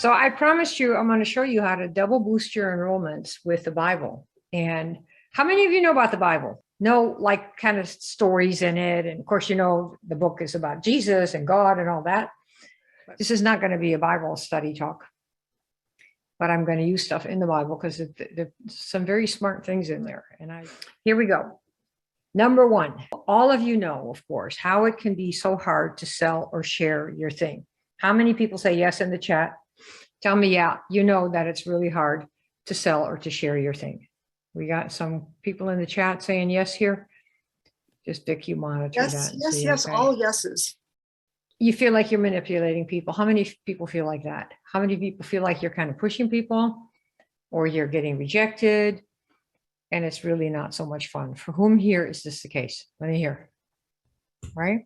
So I promised you, I'm going to show you how to double boost your enrollments with the Bible. And how many of you know about the Bible? Know like kind of stories in it. And of course, you know, the book is about Jesus and God and all that. This is not going to be a Bible study talk, but I'm going to use stuff in the Bible because there's some very smart things in there. And here we go. Number one, all of you know, of course, how it can be so hard to sell or share your thing. How many people say yes in the chat? Tell me, yeah, you know that it's really hard to sell or to share your thing. We got some people in the chat saying yes here. Just Vic, you monitor yes, that. Yes, see, yes, okay. all yeses. You feel like you're manipulating people. How many people feel like that? How many people feel like you're kind of pushing people or you're getting rejected? And it's really not so much fun. For whom here is this the case? Let me hear. Right?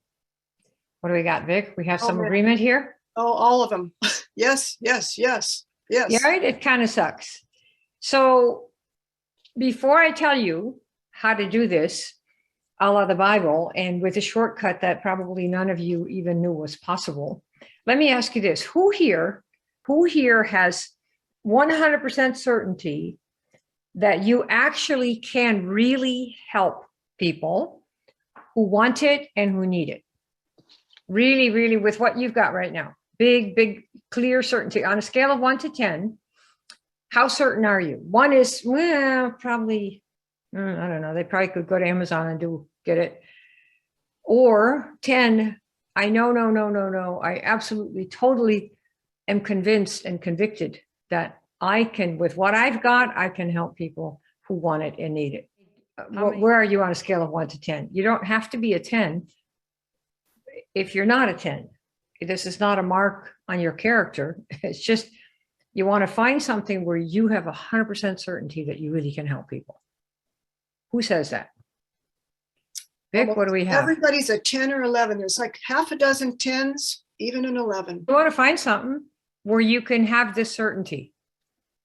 What do we got, Vic? We have some agreement here? Oh, all of them. Yes, yes, yes, yes. Yeah, right? It kind of sucks. So before I tell you how to do this, a la the Bible, and with a shortcut that probably none of you even knew was possible, let me ask you this. Who here has 100% certainty that you actually can really help people who want it and who need it? Really, really, with what you've got right now. Big, clear certainty. On a scale of 1 to 10, how certain are you? 1 is, well, probably, I don't know. They probably could go to Amazon and get it. Or 10, I know, no. I absolutely, totally am convinced and convicted that I can, with what I've got, I can help people who want it and need it. Where are you on a scale of 1 to 10? You don't have to be a 10 if you're not a 10. This is not a mark on your character. It's just you want to find something where you have 100% certainty that you really can help people. Who says that? Vic, what do we have? Everybody's a 10 or 11. There's like half a dozen 10s, even an 11. You want to find something where you can have this certainty.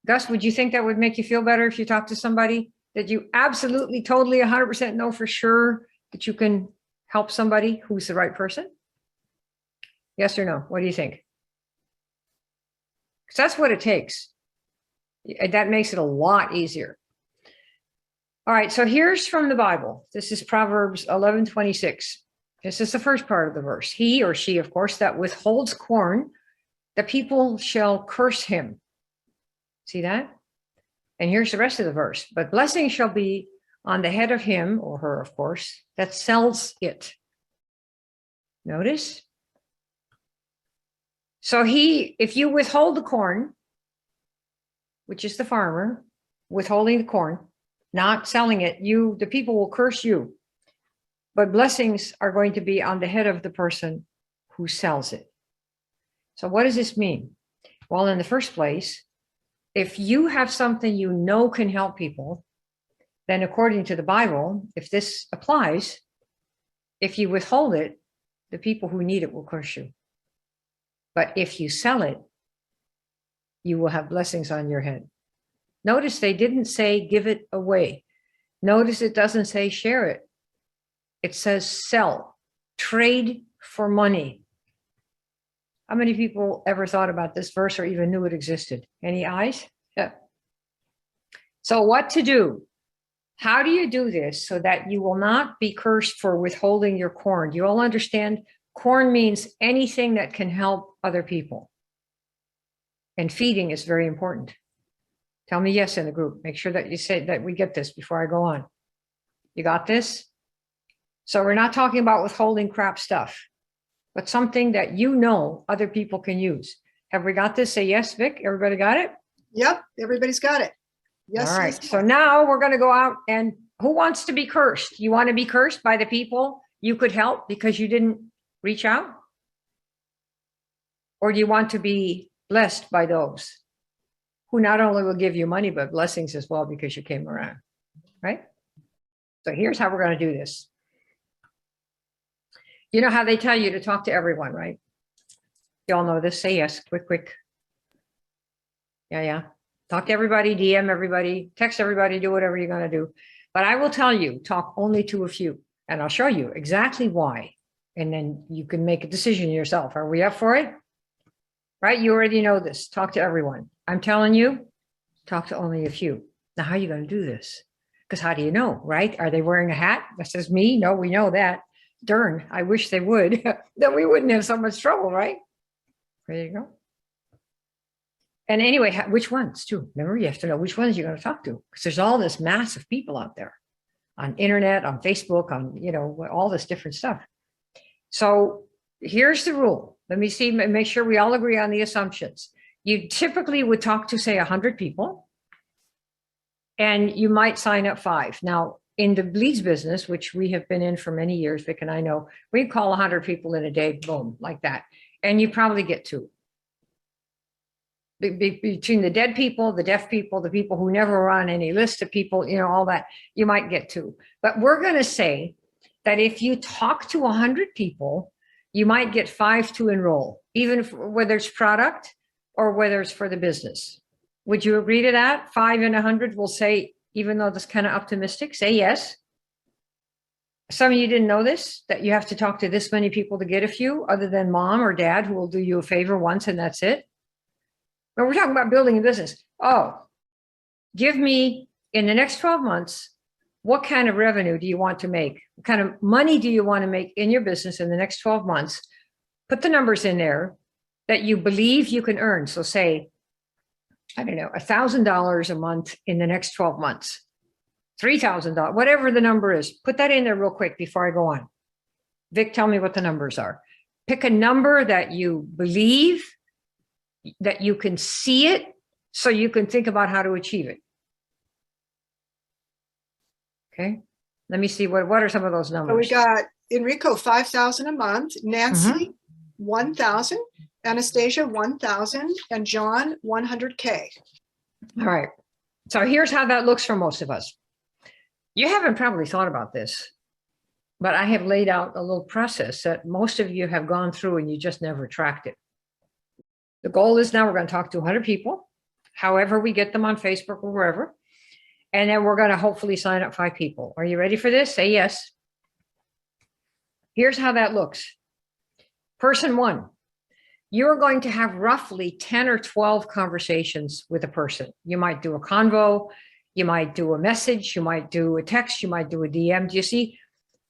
Gus, would you think that would make you feel better if you talk to somebody that you absolutely, totally, 100% know for sure that you can help somebody who's the right person? Yes or no? What do you think? Because that's what it takes. That makes it a lot easier. All right, so here's from the Bible. This is Proverbs 11:26. This is the first part of the verse. He or she, of course, that withholds corn, the people shall curse him. See that? And here's the rest of the verse. But blessing shall be on the head of him, or her, of course, that sells it. Notice? So if you withhold the corn, which is the farmer, withholding the corn, not selling it, the people will curse you. But blessings are going to be on the head of the person who sells it. So what does this mean? Well, in the first place, if you have something you know can help people, then according to the Bible, if this applies, if you withhold it, the people who need it will curse you. But if you sell it, you will have blessings on your head. Notice they didn't say give it away. Notice it doesn't say share it. It says sell, trade for money. How many people ever thought about this verse or even knew it existed? Any eyes? Yeah. So what to do? How do you do this so that you will not be cursed for withholding your corn? You all understand? Corn means anything that can help other people. And feeding is very important. Tell me yes in the group. Make sure that you say that we get this before I go on. You got this? So we're not talking about withholding crap stuff, but something that you know other people can use. Have we got this? Say yes, Vic. Everybody got it? Yep, everybody's got it. Yes. All right. Yes. So now we're going to go out, and who wants to be cursed? You want to be cursed by the people you could help because you didn't reach out? Or do you want to be blessed by those who not only will give you money, but blessings as well because you came around, right? So here's how we're going to do this. You know how they tell you to talk to everyone, right? You all know this. Say yes, quick. Yeah. Talk to everybody, DM everybody, text everybody, do whatever you're going to do. But I will tell you, talk only to a few, and I'll show you exactly why. And then you can make a decision yourself. Are we up for it? right? You already know this. Talk to everyone. I'm telling you, talk to only a few. Now, how are you going to do this? Because how do you know, right? Are they wearing a hat that says me? No, we know that. Darn, I wish they would. Then we wouldn't have so much trouble, right? There you go. And anyway, which ones too? Remember, you have to know which ones you're going to talk to, because there's all this mass of people out there on internet, on Facebook, on, all this different stuff. So here's the rule. Let me see, make sure we all agree on the assumptions. You typically would talk to, say, 100 people, and you might sign up 5. Now, in the leads business, which we have been in for many years, Vic and I know, we call 100 people in a day, boom, like that. And you probably get 2. Between the dead people, the deaf people, the people who never were on any list of people, all that, you might get 2. But we're going to say that if you talk to 100 people, you might get 5 to enroll, even whether it's product or whether it's for the business. Would you agree to that? 5 in 100 will say, even though that's kind of optimistic, say yes. Some of you didn't know this, that you have to talk to this many people to get a few, other than mom or dad, who will do you a favor once and that's it. But we're talking about building a business. Oh, give me, in the next 12 months, what kind of revenue do you want to make? What kind of money do you want to make in your business in the next 12 months? Put the numbers in there that you believe you can earn. So say, I don't know, $1,000 a month in the next 12 months, $3,000, whatever the number is. Put that in there real quick before I go on. Vic, tell me what the numbers are. Pick a number that you believe, that you can see it, so you can think about how to achieve it. Okay, let me see, what are some of those numbers? So we got Enrico, 5,000 a month, Nancy, 1,000, Anastasia, 1,000, and John, 100K. All right, so here's how that looks for most of us. You haven't probably thought about this, but I have laid out a little process that most of you have gone through and you just never tracked it. The goal is, now we're going to talk to 100 people, however we get them on Facebook or wherever. And then we're going to hopefully sign up 5 people. Are you ready for this? Say yes. Here's how that looks. Person 1, you're going to have roughly 10 or 12 conversations with a person. You might do a convo, you might do a message, you might do a text, you might do a DM. Do you see?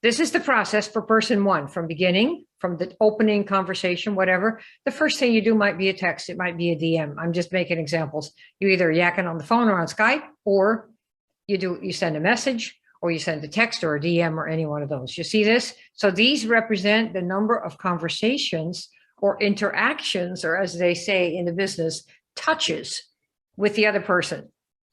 This is the process for person 1, from beginning, from the opening conversation, whatever. The first thing you do might be a text. It might be a DM. I'm just making examples. You either yakking on the phone or on Skype, or you send a message, or you send a text or a DM, or any one of those. You see this? So these represent the number of conversations or interactions, or as they say in the business, touches with the other person.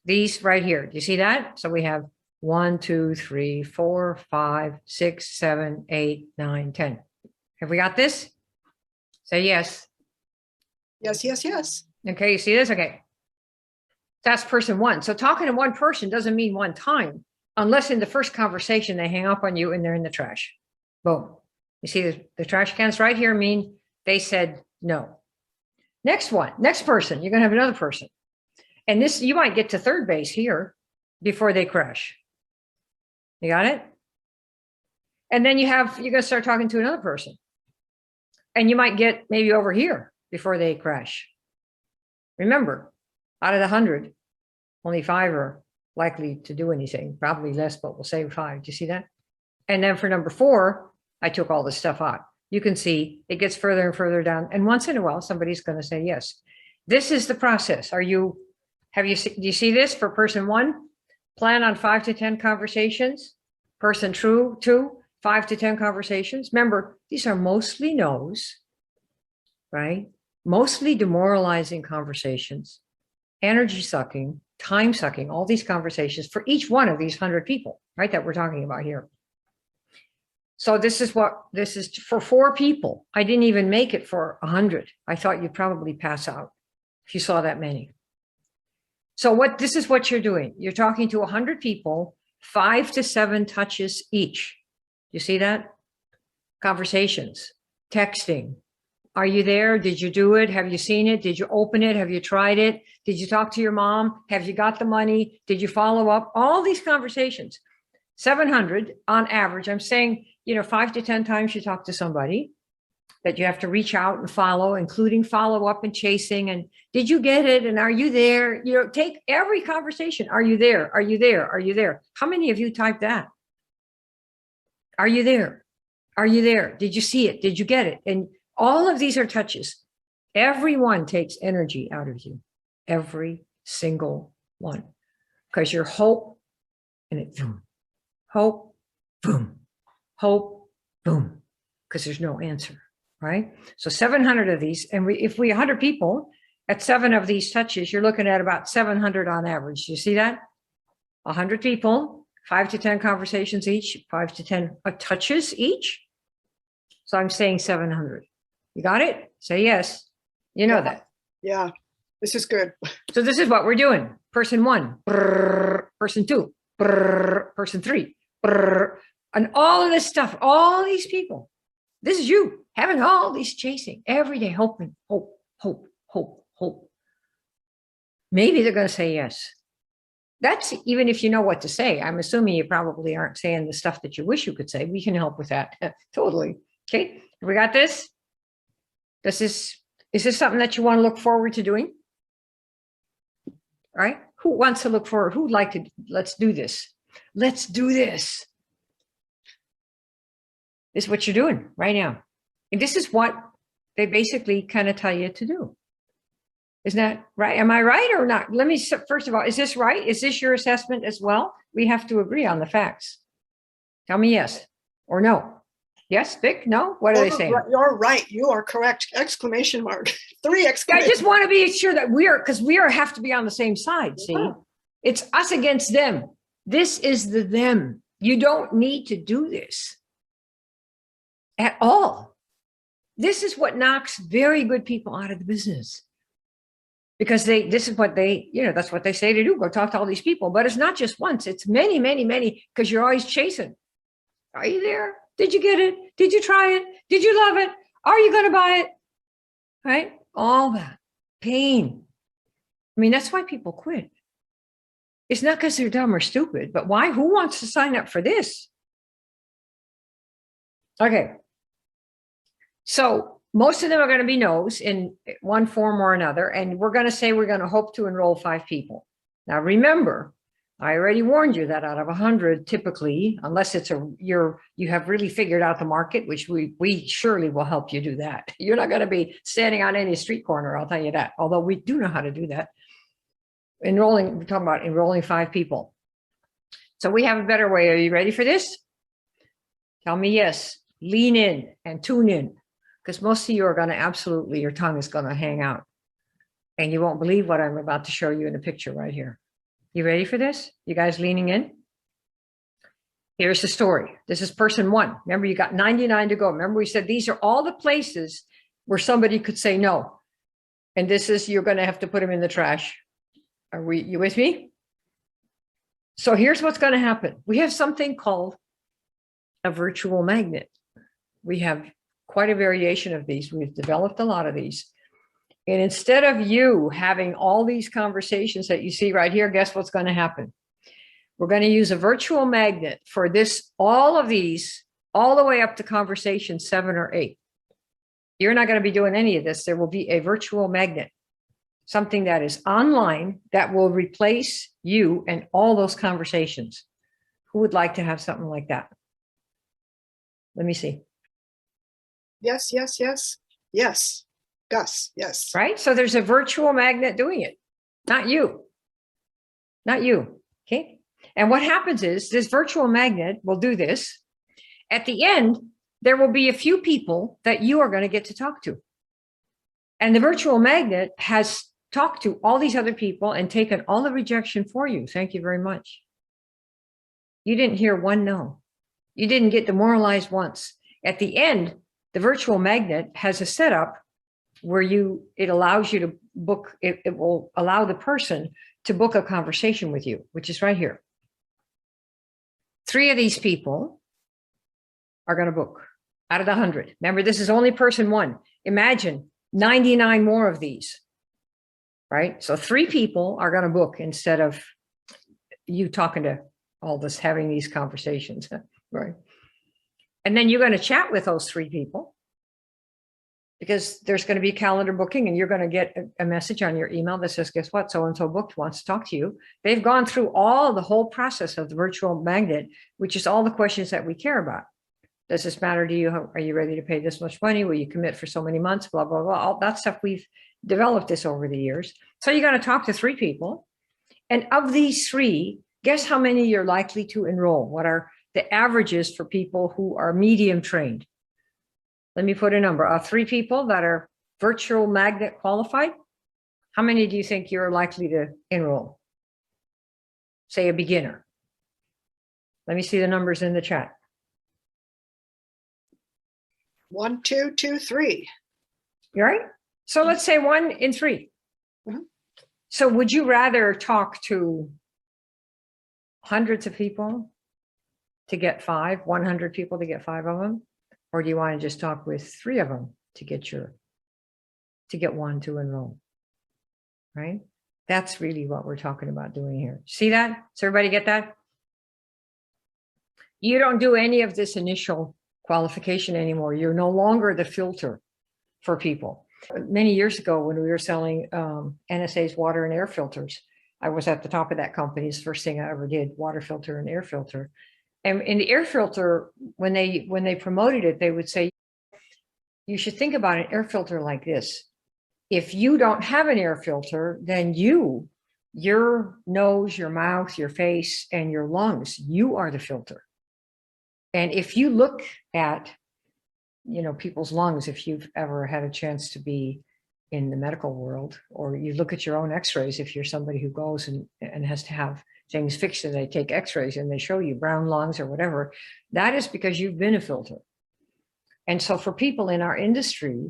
These right here. Do you see that? So we have 1, 2, 3, 4, 5, 6, 7, 8, 9, 10. Have we got this? Say yes. Yes, yes, yes. Okay, you see this? Okay. That's person 1. So talking to one person doesn't mean one time, unless in the first conversation they hang up on you and they're in the trash. Boom. You see the trash cans right here mean they said no. Next one, next person, you're going to have another person. And this, you might get to third base here before they crash. You got it? And then you're going to start talking to another person. And you might get maybe over here before they crash. Remember, out of the 100, only 5 are likely to do anything, probably less, but we'll say 5. Do you see that? And then for number 4, I took all this stuff out. You can see it gets further and further down. And once in a while, somebody's going to say yes. This is the process. Do you see this for person 1? Plan on 5 to 10 conversations. Person 2, 5 to 10 conversations. Remember, these are mostly no's, right? Mostly demoralizing conversations, energy sucking, time sucking, all these conversations for each one of these 100 people, right? That we're talking about here. So this is for 4 people. I didn't even make it for 100. I thought you'd probably pass out if you saw that many. So this is what you're doing. You're talking to 100 people, 5 to 7 touches each. You see that? Conversations, texting. Are you there? Did you do it? Have you seen it? Did you open it? Have you tried it? Did you talk to your mom? Have you got the money? Did you follow up? All these conversations, 700 on average. I'm saying, 5 to 10 times you talk to somebody. that you have to reach out and follow, including follow up and chasing. And did you get it? And are you there? You know, take every conversation. Are you there? Are you there? Are you there? How many of you typed that? Are you there? Are you there? Did you see it? Did you get it? And all of these are touches. Everyone takes energy out of you. Every single one. Because you're hope and it boom. Hope, boom. Hope, boom. Because there's no answer. Right? So 700 of these, and if we 100 people at 7 of these touches, you're looking at about 700 on average. You see that? 100 people, 5 to 10 conversations each, 5 to 10 touches each. So I'm saying 700. You got it? Say yes. You know that. Yeah, this is good. So this is what we're doing. Person 1, brrr, person 2, brrr, person 3, brrr, and all of this stuff, all these people. This is you having all these chasing every day, hoping, hope, hope, hope, hope. Maybe they're going to say yes. That's even if you know what to say. I'm assuming you probably aren't saying the stuff that you wish you could say. We can help with that. Totally. Okay. We got this. Is this something that you want to look forward to doing? All right. Who wants to look forward? Who'd like to? Let's do this. Let's do this. This is what you're doing right now. And this is what they basically kind of tell you to do. Isn't that right? Am I right or not? Let me, first of all, is this right? Is this your assessment as well? We have to agree on the facts. Tell me yes or no. Yes, Vic? No? What are they saying? You're right. You are correct. Exclamation mark. 3 exclamation. I just want to be sure that because we have to be on the same side. See, it's us against them. This is the them. You don't need to do this at all. This is what knocks very good people out of the business. Because this is what that's what they say to do. Go talk to all these people. But it's not just once. It's many, many, many, because you're always chasing. Are you there? Did you get it? Did you try it? Did you love it? Are you going to buy it? Right? All that pain. I mean, that's why people quit. It's not because they're dumb or stupid, but why? Who wants to sign up for this? Okay. So most of them are going to be no's in one form or another. And we're going to say we're going to hope to enroll 5 people. Now, remember, I already warned you that out of 100, typically, unless it's you have really figured out the market, which we surely will help you do that. You're not going to be standing on any street corner, I'll tell you that. Although we do know how to do that. We're talking about enrolling 5 people. So we have a better way. Are you ready for this? Tell me yes. Lean in and tune in. Because most of you are going to absolutely, your tongue is going to hang out. And you won't believe what I'm about to show you in the picture right here. You ready for this? You guys leaning in? Here's the story. This is person 1. Remember, you got 99 to go. Remember, we said these are all the places where somebody could say no. And this is, you're going to have to put them in the trash. You with me? So here's what's going to happen. We have something called a virtual magnet. We have quite a variation of these. We've developed a lot of these. And instead of you having all these conversations that you see right here, guess what's going to happen? We're going to use a virtual magnet for this, all of these, all the way up to conversation 7 or 8. You're not going to be doing any of this. There will be a virtual magnet, something that is online that will replace you and all those conversations. Who would like to have something like that? Let me see. Yes, yes, yes, yes. Gus, yes. Right? So there's a virtual magnet doing it, not you. Not you. Okay. And what happens is this virtual magnet will do this. At the end, there will be a few people that you are going to get to talk to. And the virtual magnet has talked to all these other people and taken all the rejection for you. Thank you very much. You didn't hear one no. You didn't get demoralized once. At the end, the virtual magnet has a setup where it allows you to book, it will allow the person to book a conversation with you, which is right here. 3 of these people are going to book out of the 100. Remember, this is only person 1. Imagine 99 more of these, right? So 3 people are going to book instead of you talking to all this, having these conversations, right? And then you're going to chat with those 3 people. because there's going to be calendar booking and you're going to get a message on your email that says, guess what? So-and-so booked, wants to talk to you. They've gone through the whole process of the virtual magnet, which is all the questions that we care about. Does this matter to you? Are you ready to pay this much money? Will you commit for so many months? Blah, blah, blah. All that stuff, we've developed this over the years. So you're going to talk to 3 people. And of these 3, guess how many you're likely to enroll? What are the averages for people who are medium trained? Let me put a number. 3 people that are virtual magnet qualified. How many do you think you're likely to enroll? Say a beginner. Let me see the numbers in the chat. 1, 2, 2, 3. You right? So let's say 1 in 3. Mhm. So would you rather talk to hundreds of people to get 5, 100 people to get 5 of them? Or do you want to just talk with 3 of them to get 1 to enroll? Right? That's really what we're talking about doing here. See that? Does everybody get that? You don't do any of this initial qualification anymore. You're no longer the filter for people. Many years ago, when we were selling NSA's water and air filters, I was at the top of that company. It's the first thing I ever did, water filter and air filter. And in the air filter, when they promoted it, they would say, you should think about an air filter like this. If you don't have an air filter, then your nose, your mouth, your face, and your lungs, you are the filter. And if you look at, people's lungs, if you've ever had a chance to be in the medical world, or you look at your own x-rays, if you're somebody who goes and has to have things fixed and they take x-rays and they show you brown lungs or whatever, that is because you've been a filter. And so for people in our industry,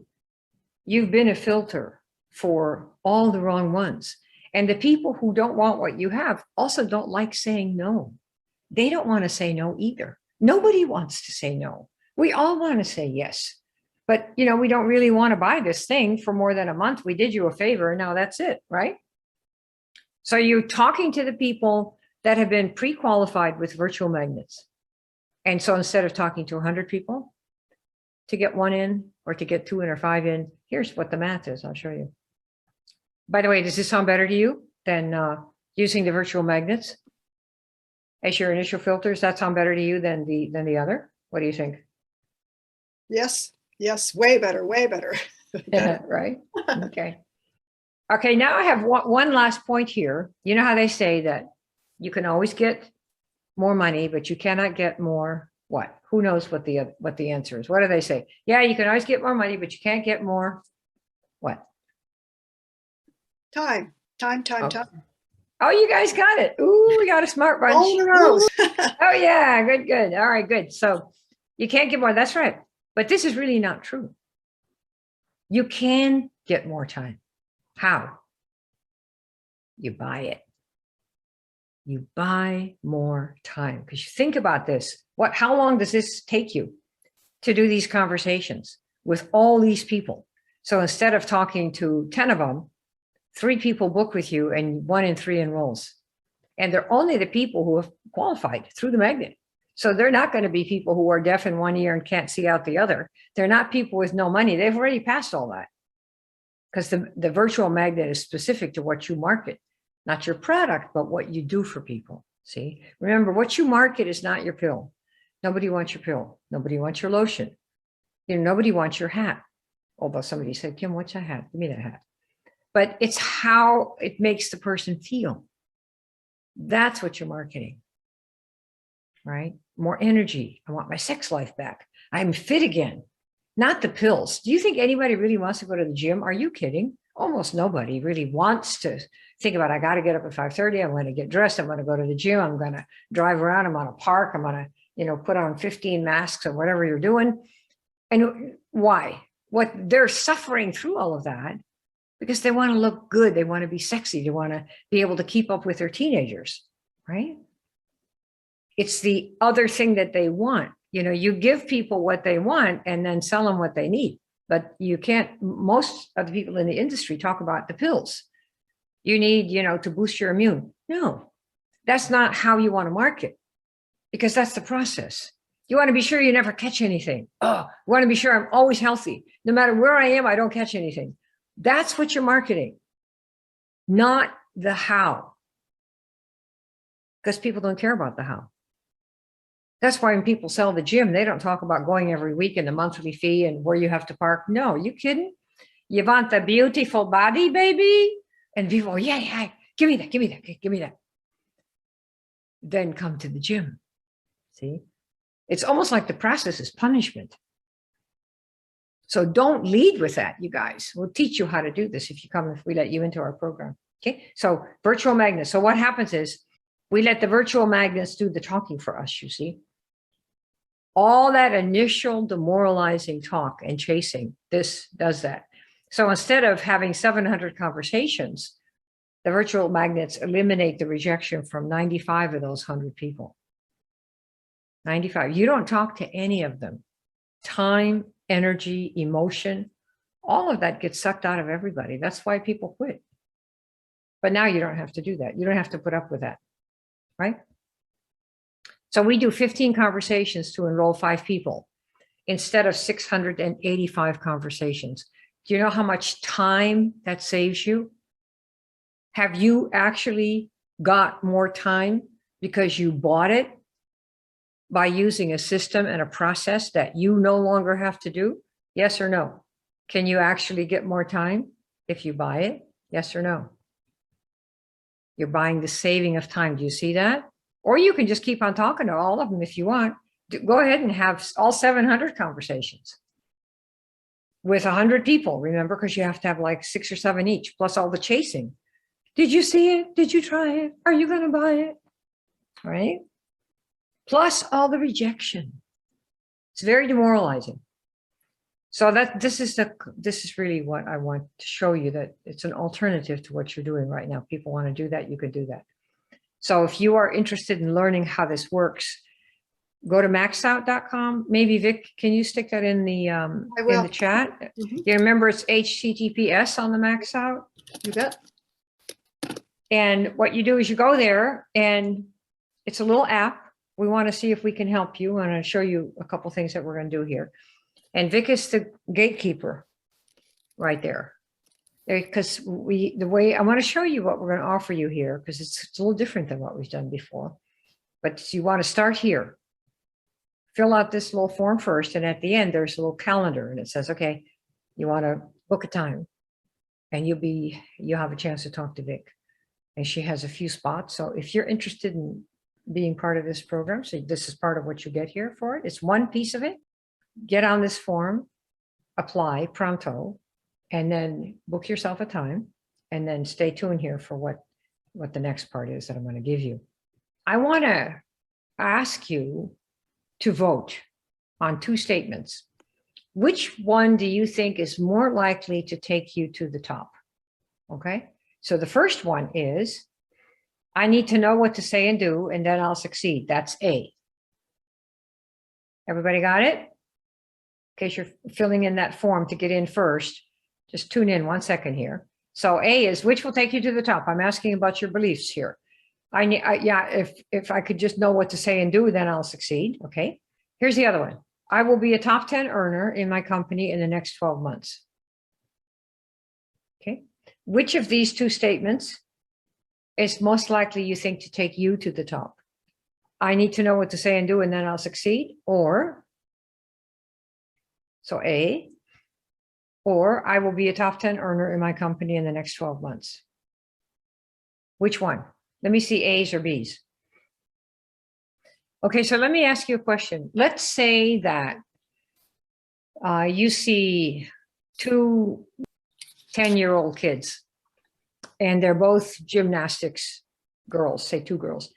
you've been a filter for all the wrong ones. And the people who don't want what you have also don't like saying no. They don't want to say no either. Nobody wants to say no. We all want to say yes. But, we don't really want to buy this thing for more than a month. We did you a favor. Now that's it, right? So you're talking to the people that have been pre-qualified with virtual magnets. And so instead of talking to 100 people to get 1 in, or to get 2 in or 5 in, here's what the math is. I'll show you. By the way, does this sound better to you than using the virtual magnets as your initial filters? That sound better to you than the other? What do you think? Yes, way better, way better. Yeah, right. Okay, now I have one last point here. You know how they say that you can always get more money, but you cannot get more what? Who knows what the answer is? What do they say? Yeah, you can always get more money, but you can't get more what? Time. Oh, you guys got it. Ooh, we got a smart bunch. All in a row. Oh yeah, good. All right, good. So you can't get more. That's right. But this is really not true. You can get more time. How? You buy it. You buy more time. Because you think about this. How long does this take you to do these conversations with all these people? So instead of talking to 10 of them, 3 people book with you and 1 in 3 enrolls. And they're only the people who have qualified through the magnet. So they're not going to be people who are deaf in one ear and can't see out the other. They're not people with no money. They've already passed all that. Because the virtual magnet is specific to what you market, not your product, but what you do for people. See, remember, what you market is not your pill. Nobody wants your pill. Nobody wants your lotion. Nobody wants your hat. Although somebody said, Kim, what's that hat? Give me that hat. But it's how it makes the person feel. That's what you're marketing, right? More energy. I want my sex life back. I'm fit again. Not the pills. Do you think anybody really wants to go to the gym? Are you kidding? Almost nobody really wants to think about, I got to get up at 5:30. I'm going to get dressed. I'm going to go to the gym. I'm going to drive around. I'm going to park. I'm going to, put on 15 masks or whatever you're doing. And why? They're suffering through all of that because they want to look good. They want to be sexy. They want to be able to keep up with their teenagers, right? It's the other thing that they want. You give people what they want and then sell them what they need. But you can't, most of the people in the industry talk about the pills. You need, to boost your immune. No, that's not how you want to market, because that's the process. You want to be sure you never catch anything. Oh, you want to be sure I'm always healthy. No matter where I am, I don't catch anything. That's what you're marketing, not the how. Because people don't care about the how. That's why when people sell the gym, they don't talk about going every week and the monthly fee and where you have to park. No, you kidding? You want the beautiful body, baby? And people, yeah, give me that, give me that, give me that. Then come to the gym. See? It's almost like the process is punishment. So don't lead with that, you guys. We'll teach you how to do this if we let you into our program. Okay, so virtual magnets. So what happens is we let the virtual magnets do the talking for us, you see. All that initial demoralizing talk and chasing, this does that. So instead of having 700 conversations, the virtual magnets eliminate the rejection from 95 of those 100 people. 95. You don't talk to any of them. Time, energy, emotion, all of that gets sucked out of everybody. That's why people quit. But now you don't have to do that. You don't have to put up with that, right? So we do 15 conversations to enroll 5 people instead of 685 conversations. Do you know how much time that saves you? Have you actually got more time because you bought it by using a system and a process that you no longer have to do? Yes or no? Can you actually get more time if you buy it? Yes or no? You're buying the saving of time. Do you see that? Or you can just keep on talking to all of them if you want. Go ahead and have all 700 conversations with 100 people, remember, because you have to have like 6 or 7 each, plus all the chasing. Did you see it? Did you try it? Are you going to buy it? Right? Plus all the rejection. It's very demoralizing. So this is really what I want to show you, that it's an alternative to what you're doing right now. People want to do that, you could do that. So if you are interested in learning how this works, go to maxout.com. Maybe Vic, can you stick that in the chat? Mhm. You remember it's HTTPS on the Maxout? You bet. And what you do is you go there and it's a little app. We want to see if we can help you. I want to show you a couple things that we're going to do here. And Vic is the gatekeeper right there. Because the way I want to show you what we're going to offer you here, because it's a little different than what we've done before. But you want to start here. Fill out this little form first, and at the end there's a little calendar, and it says, okay, you want to book a time, and you'll have a chance to talk to Vic. And she has a few spots. So if you're interested in being part of this program, so this is part of what you get here for it. It's one piece of it. Get on this form, apply pronto, and then book yourself a time, and then stay tuned here for what the next part is that I'm going to give you. I want to ask you to vote on 2 statements. Which one do you think is more likely to take you to the top? Okay. So the first one is, I need to know what to say and do, and then I'll succeed. That's A. Everybody got it? In case you're filling in that form to get in first, just tune in 1 second here. So A is, which will take you to the top? I'm asking about your beliefs here. If I could just know what to say and do, then I'll succeed. Okay. Here's the other one. I will be a top 10 earner in my company in the next 12 months. Okay. Which of these 2 statements is most likely you think to take you to the top? I need to know what to say and do, and then I'll succeed. Or, so A, or I will be a top 10 earner in my company in the next 12 months. Which one? Let me see A's or B's. Okay, so let me ask you a question. Let's say that you see 2 10-year-old kids, and they're both gymnastics girls, say 2 girls.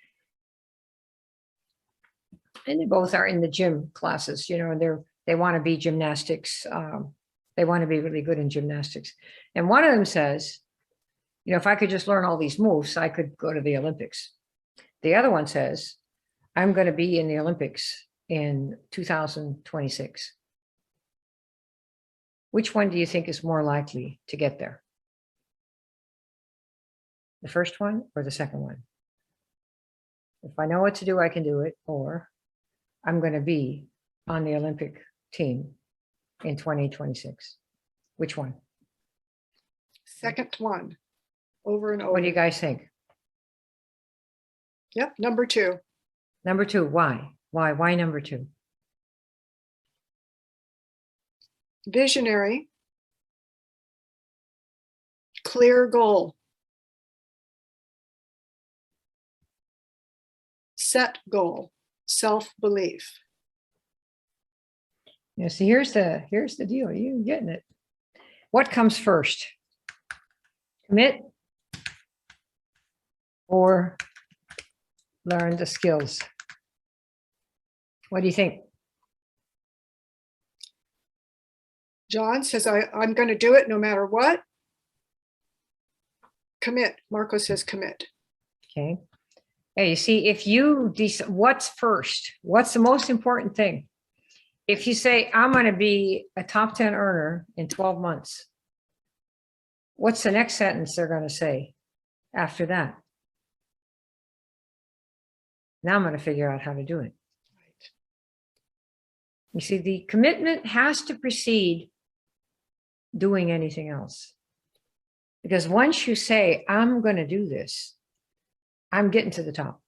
And they both are in the gym classes, and they want to be gymnastics. They want to be really good in gymnastics. And one of them says, if I could just learn all these moves, I could go to the Olympics. The other one says, I'm going to be in the Olympics in 2026. Which one do you think is more likely to get there? The first one or the second one? If I know what to do, I can do it. Or I'm going to be on the Olympic team in 2026? Which one? Second one, over and over. What do you guys think? Yep, number 2. Number 2, why? Why number 2? Visionary, clear goal, set goal, self-belief. Yeah, see, here's the deal. You getting it. What comes first? Commit or learn the skills? What do you think? John says, I'm going to do it no matter what. Commit. Marco says commit. Okay. Hey, you see, if you what's first? What's the most important thing? If you say, I'm going to be a top 10 earner in 12 months, what's the next sentence they're going to say after that? Now I'm going to figure out how to do it. You see, the commitment has to precede doing anything else. Because once you say, I'm going to do this, I'm getting to the top.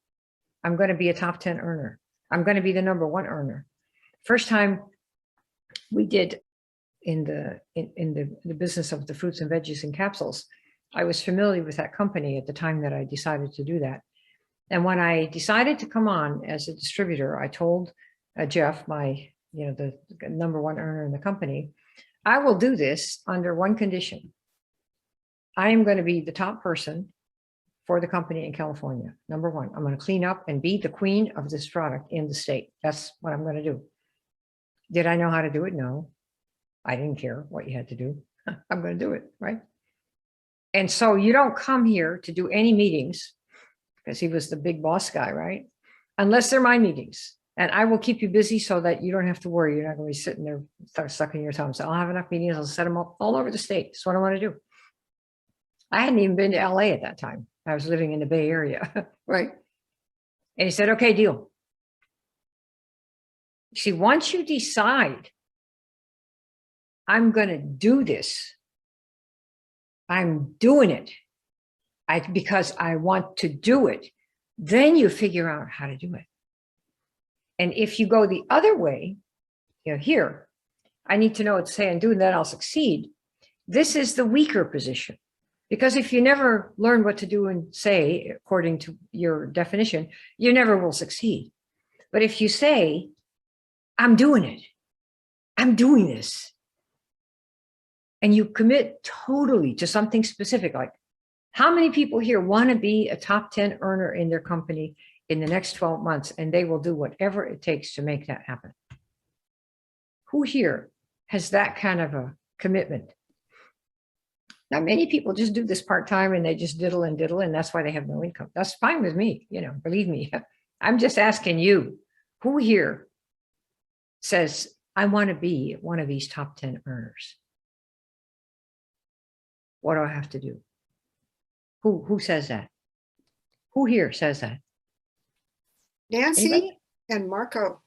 I'm going to be a top 10 earner. I'm going to be the number 1 earner. First time we did in the business of the fruits and veggies and capsules, I was familiar with that company at the time that I decided to do that. And when I decided to come on as a distributor, I told Jeff, the number 1 earner in the company, I will do this under one condition. I am going to be the top person for the company in California. Number 1, I'm going to clean up and be the queen of this product in the state. That's what I'm going to do. Did I know how to do it? No, I didn't care what you had to do. I'm going to do it, right? And so you don't come here to do any meetings, because he was the big boss guy, right? Unless they're my meetings. And I will keep you busy so that you don't have to worry. You're not going to be sitting there, start sucking your thumbs. I'll have enough meetings. I'll set them up all over the state. That's what I want to do. I hadn't even been to LA at that time. I was living in the Bay Area, right? And he said, okay, deal. See, once you decide, I'm going to do this, I'm doing it because I want to do it, then you figure out how to do it. And if you go the other way, here, I need to know what to say and do, and then I'll succeed. This is the weaker position. Because if you never learn what to do and say, according to your definition, you never will succeed. But if you say, I'm doing it, I'm doing this, and you commit totally to something specific, like how many people here want to be a top 10 earner in their company in the next 12 months, and they will do whatever it takes to make that happen? Who here has that kind of a commitment? Now, many people just do this part-time and they just diddle, and that's why they have no income. That's fine with me, believe me. I'm just asking you, who here says, I want to be one of these top 10 earners? What do I have to do? Who says that? Who here says that? Nancy Anybody? and Marco.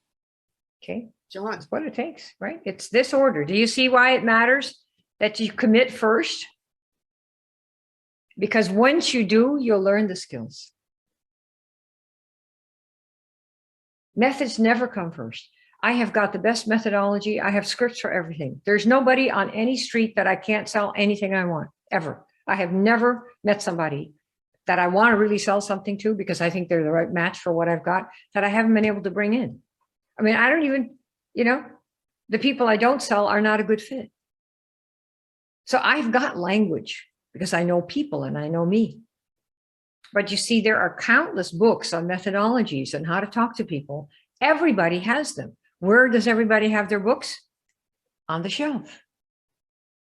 Okay. John. That's what it takes, right? It's this order. Do you see why it matters that you commit first? Because once you do, you'll learn the skills. Methods never come first. I have got the best methodology. I have scripts for everything. There's nobody on any street that I can't sell anything I want, ever. I have never met somebody that I want to really sell something to because I think they're the right match for what I've got that I haven't been able to bring in. I mean, I don't even, the people I don't sell are not a good fit. So I've got language because I know people and I know me. But you see, there are countless books on methodologies and how to talk to people. Everybody has them. Where does everybody have their books? On the shelf.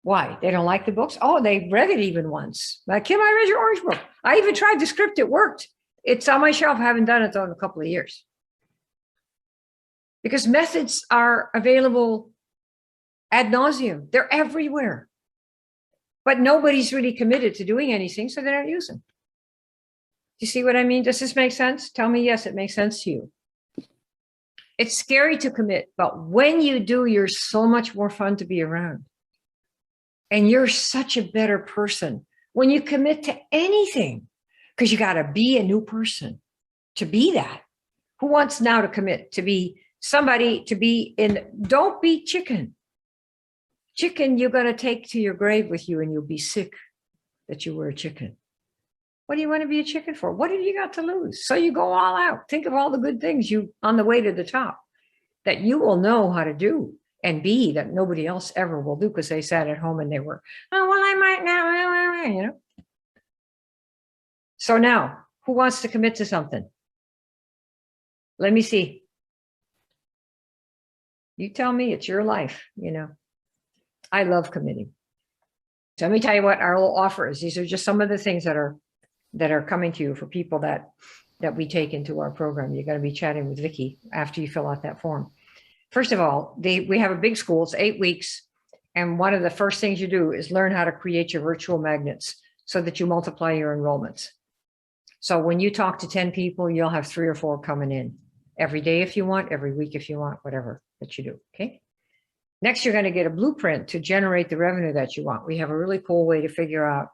Why? They don't like the books? Oh, they read it even once. Like, Kim, I read your orange book. I even tried the script. It worked. It's on my shelf. I haven't done it though in a couple of years. Because methods are available ad nauseum. They're everywhere. But nobody's really committed to doing anything, so they don't use them. Do you see what I mean? Does this make sense? Tell me yes, it makes sense to you. It's scary to commit, but when you do, you're so much more fun to be around. And you're such a better person when you commit to anything, because you got to be a new person to be that. Who wants now to commit to be somebody, to be in? Don't be chicken. Chicken, you're going to take to your grave with you, and you'll be sick that you were a chicken. What do you want to be a chicken for? What have you got to lose? So you go all out. Think of all the good things you on the way to the top that you will know how to do and be that nobody else ever will do, because they sat at home and they were, oh, well, I might now, you know. So now, who wants to commit to something? Let me see. You tell me, it's your life, you know. I love committing. So let me tell you what our little offer is. These are just some of the things that are coming to you for people that we take into our program. You're going to be chatting with Vicki after you fill out that form. First of all, we have a big school. It's 8 weeks. And one of the first things you do is learn how to create your virtual magnets so that you multiply your enrollments. So when you talk to 10 people, you'll have 3 or 4 coming in every day if you want, every week if you want, whatever that you do. Okay. Next, you're going to get a blueprint to generate the revenue that you want. We have a really cool way to figure out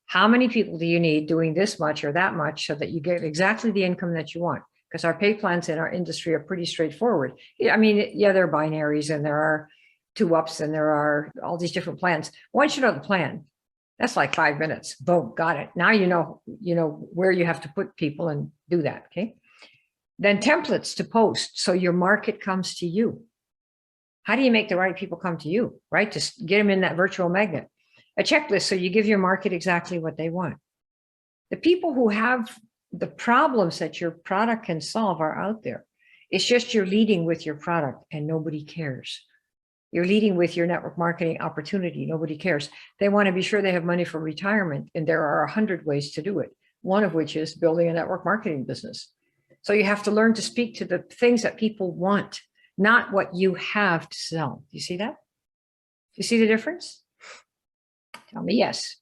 how many people do you need doing this much or that much so that you get exactly the income that you want. Because our pay plans in our industry are pretty straightforward. I mean, yeah, there are binaries and there are 2-ups and there are all these different plans. Once you know the plan, that's like 5 minutes. Boom, got it. Now you know where you have to put people and do that. Okay. Then templates to post so your market comes to you. How do you make the right people come to you, right? To get them in that virtual magnet. A checklist so you give your market exactly what they want. The people who have the problems that your product can solve are out there. It's just you're leading with your product and nobody cares. You're leading with your network marketing opportunity. Nobody cares. They want to be sure they have money for retirement. And there are 100 ways to do it. One of which is building a network marketing business. So you have to learn to speak to the things that people want, not what you have to sell. Do you see that? Do you see the difference? Tell me yes.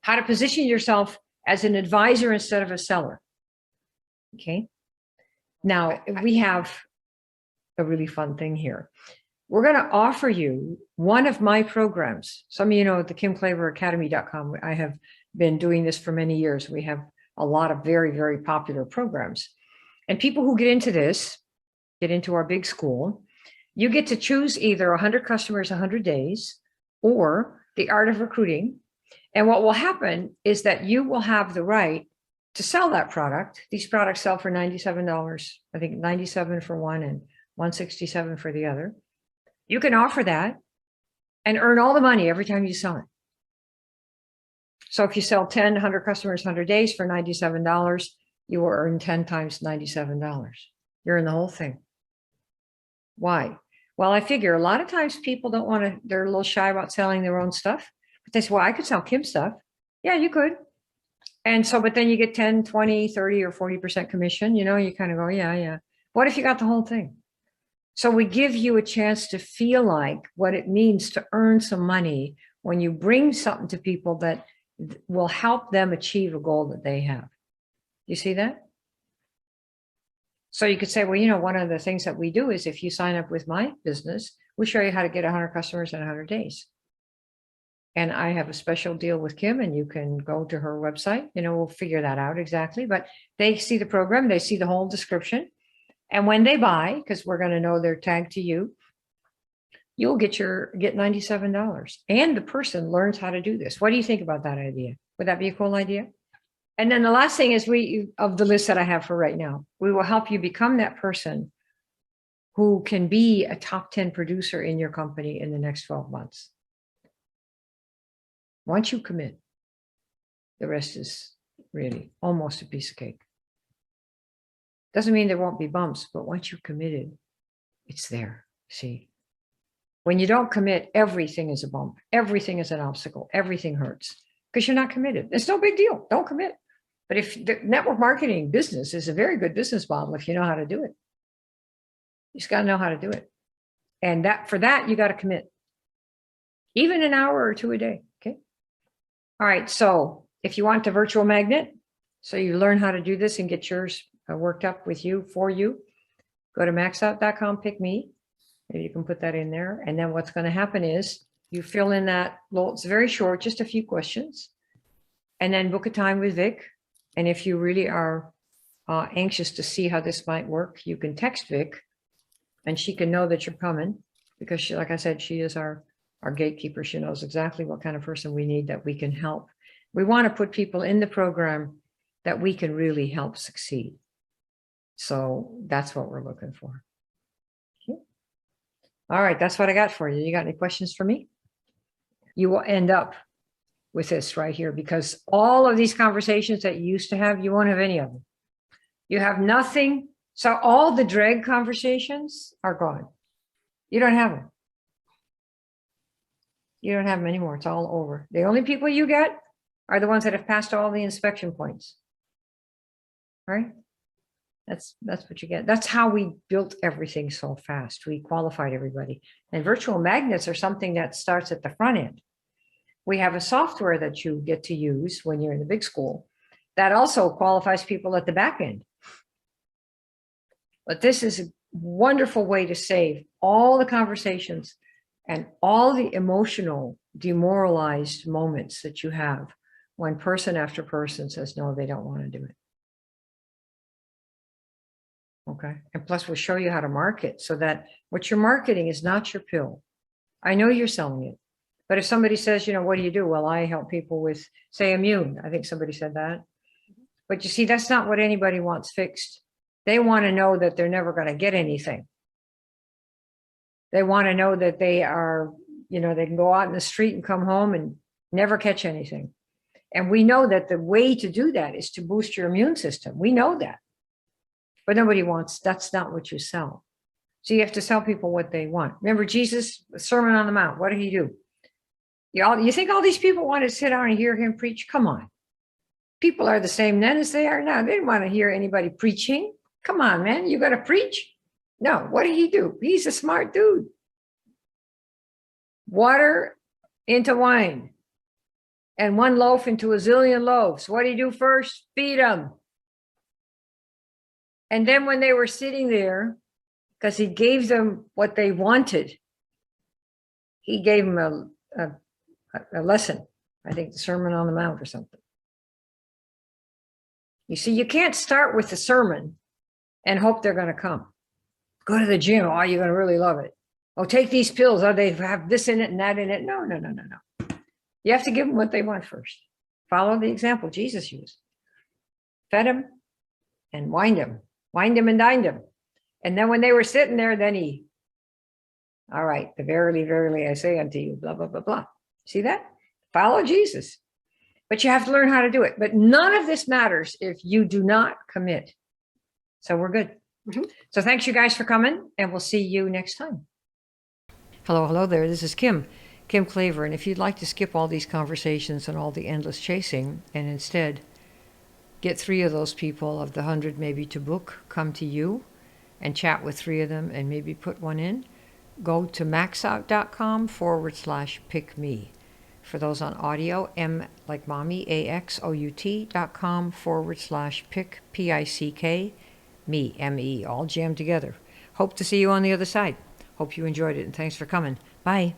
How to position yourself as an advisor instead of a seller. Okay. Now we have a really fun thing here. We're going to offer you one of my programs. Some of you know at the KimKlaverAcademy.com, I have been doing this for many years. We have a lot of very, very popular programs. And people who get into this, get into our big school, you get to choose either 100 customers, 100 days, or the art of recruiting. And what will happen is that you will have the right to sell that product. These products sell for $97. I think $97 for one and $167 for the other. You can offer that and earn all the money every time you sell it. So if you sell 10, 100 customers, 100 days for $97, you will earn 10 times $97. You're in the whole thing. Why? Well, I figure a lot of times people don't want to, they're a little shy about selling their own stuff. But they say, well, I could sell Kim's stuff. Yeah, you could. And so, but then you get 10, 20, 30, or 40% commission. You know, you kind of go, yeah. What if you got the whole thing? So we give you a chance to feel like what it means to earn some money when you bring something to people that will help them achieve a goal that they have. You see that? So you could say, well, you know, one of the things that we do is if you sign up with my business, we show you how to get 100 customers in 100 days. And I have a special deal with Kim, and you can go to her website. You know, we'll figure that out exactly. But they see the program, they see the whole description. And when they buy, because we're going to know they're tagged to you, you'll get $97. And the person learns how to do this. What do you think about that idea? Would that be a cool idea? And then the last thing is of the list that I have for right now, we will help you become that person who can be a top 10 producer in your company in the next 12 months. Once you commit, the rest is really almost a piece of cake. Doesn't mean there won't be bumps, but once you've committed, it's there. See, when you don't commit, everything is a bump. Everything is an obstacle. Everything hurts because you're not committed. It's no big deal. Don't commit. But if the network marketing business is a very good business model, if you know how to do it, you just got to know how to do it. And for that, you got to commit. Even an hour or 2 a day. Okay. All right. So if you want a virtual magnet, so you learn how to do this and get yours worked up with you, for you, Go to maxout.com, pick me. Maybe you can put that in there. And then what's going to happen is you fill in that little, it's very short, just a few questions. And then book a time with Vic. And if you really are anxious to see how this might work, you can text Vic and she can know that you're coming because she, like I said, she is our gatekeeper. She knows exactly what kind of person we need that we can help. We want to put people in the program that we can really help succeed. So that's what we're looking for. Okay. All right, that's what I got for you. You got any questions for me? You will end up with this right here because all of these conversations that you used to have, you won't have any of them. You have nothing. So all the drag conversations are gone. You don't have them. You don't have them anymore. It's all over. The only people you get are the ones that have passed all the inspection points. Right? That's what you get. That's how we built everything so fast. We qualified everybody. And virtual magnets are something that starts at the front end. We have a software that you get to use when you're in the big school that also qualifies people at the back end. But this is a wonderful way to save all the conversations and all the emotional demoralized moments that you have when person after person says, no, they don't want to do it. Okay. And plus we'll show you how to market so that what you're marketing is not your pill. I know you're selling it, but if somebody says, you know, what do you do? Well, I help people with, say, immune. I think somebody said that. But you see, that's not what anybody wants fixed. They want to know that they're never going to get anything. They want to know that they are, you know, they can go out in the street and come home and never catch anything. And we know that the way to do that is to boost your immune system. We know that. But nobody wants, that's not what you sell. So you have to tell people what they want. Remember Jesus, the Sermon on the Mount, what did he do? You think all these people want to sit down and hear him preach? Come on. People are the same then as they are now. They didn't want to hear anybody preaching. Come on, man, you got to preach? No, what did he do? He's a smart dude. Water into wine and one loaf into a zillion loaves. What did he do first? Feed them. And then when they were sitting there, because he gave them what they wanted, he gave them a lesson. I think the Sermon on the Mount or something. You see, you can't start with the sermon and hope they're going to come. Go to the gym. Oh, you're going to really love it. Oh, take these pills. Oh, they have this in it and that in it. No. You have to give them what they want first. Follow the example Jesus used. Fed them and wined them. Wined them and dined them. And then when they were sitting there, then he, all right, the verily, verily, I say unto you, blah, blah, blah, blah. See that? Follow Jesus. But you have to learn how to do it. But none of this matters if you do not commit. So we're good. Mm-hmm. So thanks you guys for coming, and we'll see you next time. Hello there. This is Kim Klaver. And if you'd like to skip all these conversations and all the endless chasing, and instead get 3 of those people of the 100 maybe to book, come to you and chat with 3 of them and maybe put one in, go to maxout.com/pick me. For those on audio, M like mommy, AXOUT.com/pick, PICK, me, ME, all jammed together. Hope to see you on the other side. Hope you enjoyed it and thanks for coming. Bye.